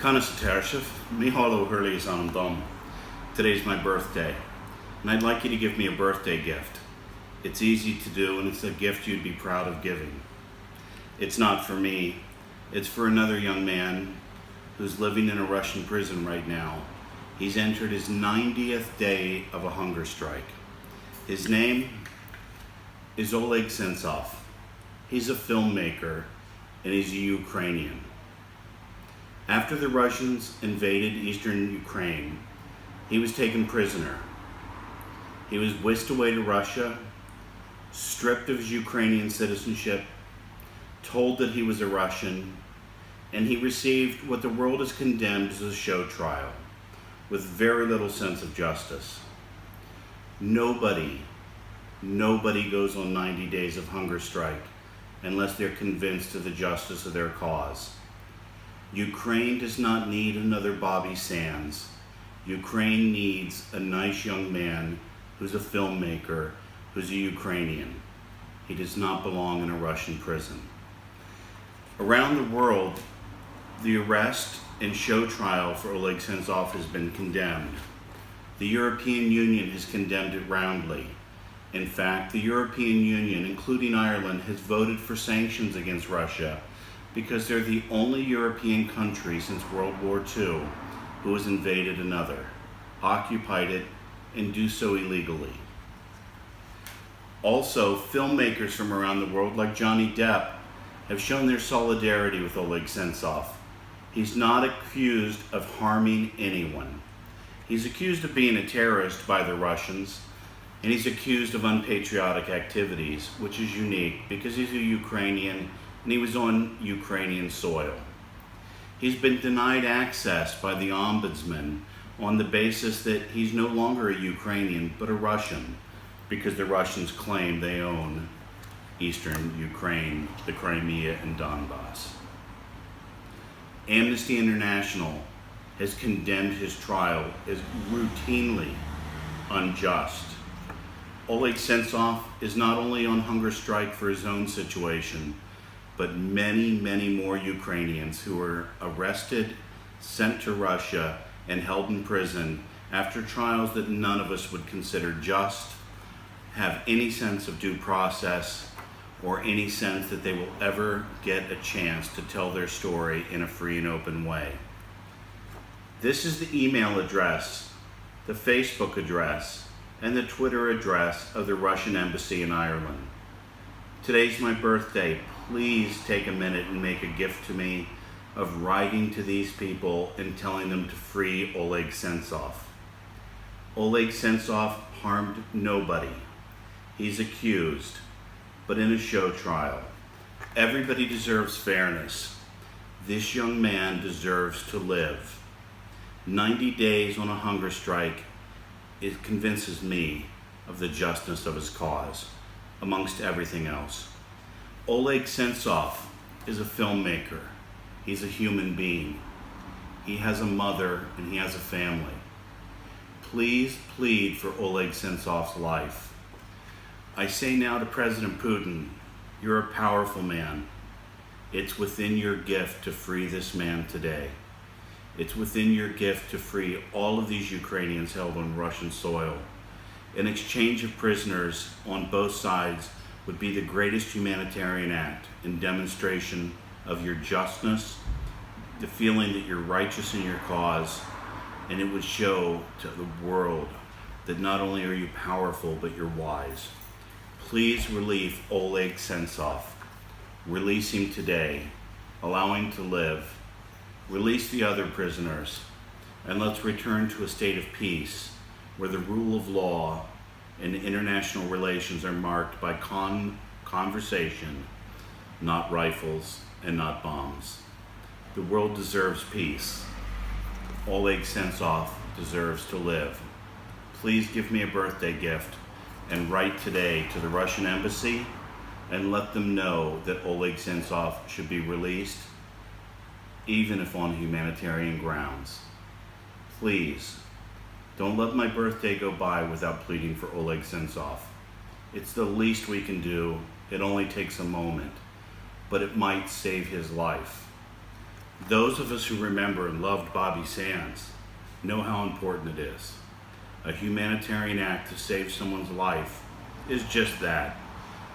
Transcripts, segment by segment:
Connoisseur, Mihalo Hurley is on Dom. Today's my birthday, and I'd like you to give me a birthday gift. It's easy to do, and it's a gift you'd be proud of giving. It's not for me, it's for another young man who's living in a Russian prison right now. He's entered his 90th day of a hunger strike. His name is Oleg Sentsov. He's a filmmaker, and he's a Ukrainian. After the Russians invaded eastern Ukraine, he was taken prisoner. He was whisked away to Russia, stripped of his Ukrainian citizenship, told that he was a Russian, and he received what the world has condemned as a show trial, with very little sense of justice. Nobody goes on 90 days of hunger strike unless they're convinced of the justice of their cause. Ukraine does not need another Bobby Sands. Ukraine needs a nice young man who's a filmmaker, who's a Ukrainian. He does not belong in a Russian prison. Around the world, the arrest and show trial for Oleg Sentsov has been condemned. The European Union has condemned it roundly. In fact, the European Union, including Ireland, has voted for sanctions against Russia because they're the only European country since World War II who has invaded another, occupied it, and do so illegally. Also, filmmakers from around the world, like Johnny Depp, have shown their solidarity with Oleg Sentsov. He's not accused of harming anyone. He's accused of being a terrorist by the Russians, and he's accused of unpatriotic activities, which is unique because he's a Ukrainian and he was on Ukrainian soil. He's been denied access by the ombudsman on the basis that he's no longer a Ukrainian but a Russian, because the Russians claim they own eastern Ukraine, the Crimea, and Donbass. Amnesty International has condemned his trial as routinely unjust. Oleg Sentsov is not only on hunger strike for his own situation, but many more Ukrainians who were arrested, sent to Russia, and held in prison after trials that none of us would consider just, have any sense of due process, or any sense that they will ever get a chance to tell their story in a free and open way. This is the email address, the Facebook address, and the Twitter address of the Russian Embassy in Ireland. Today's my birthday. Please take a minute and make a gift to me of writing to these people and telling them to free Oleg Sentsov. Oleg Sentsov harmed nobody. He's accused, but in a show trial. Everybody deserves fairness. This young man deserves to live. 90 days on a hunger strike, it convinces me of the justness of his cause, amongst everything else. Oleg Sentsov is a filmmaker. He's a human being. He has a mother and he has a family. Please plead for Oleg Sentsov's life. I say now to President Putin, you're a powerful man. It's within your gift to free this man today. It's within your gift to free all of these Ukrainians held on Russian soil. An exchange of prisoners on both sides would be the greatest humanitarian act in demonstration of your justness, the feeling that you're righteous in your cause, and it would show to the world that not only are you powerful, but you're wise. Please release Oleg Sentsov. Release him today. Allow him to live. Release the other prisoners, and let's return to a state of peace where the rule of law and international relations are marked by conversation, not rifles and not bombs. The world deserves peace. Oleg Sentsov deserves to live. Please give me a birthday gift and write today to the Russian Embassy and let them know that Oleg Sentsov should be released, even if on humanitarian grounds. Please, don't let my birthday go by without pleading for Oleg Sentsov. It's the least we can do. It only takes a moment, but it might save his life. Those of us who remember and loved Bobby Sands know how important it is. A humanitarian act to save someone's life is just that.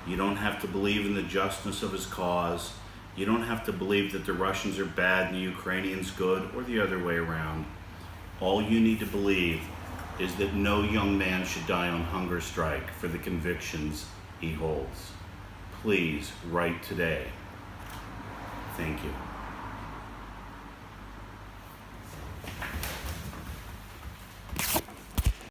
You don't have to believe in the justness of his cause. You don't have to believe that the Russians are bad and the Ukrainians good, or the other way around. All you need to believe is that no young man should die on hunger strike for the convictions he holds. Please write today. Thank you.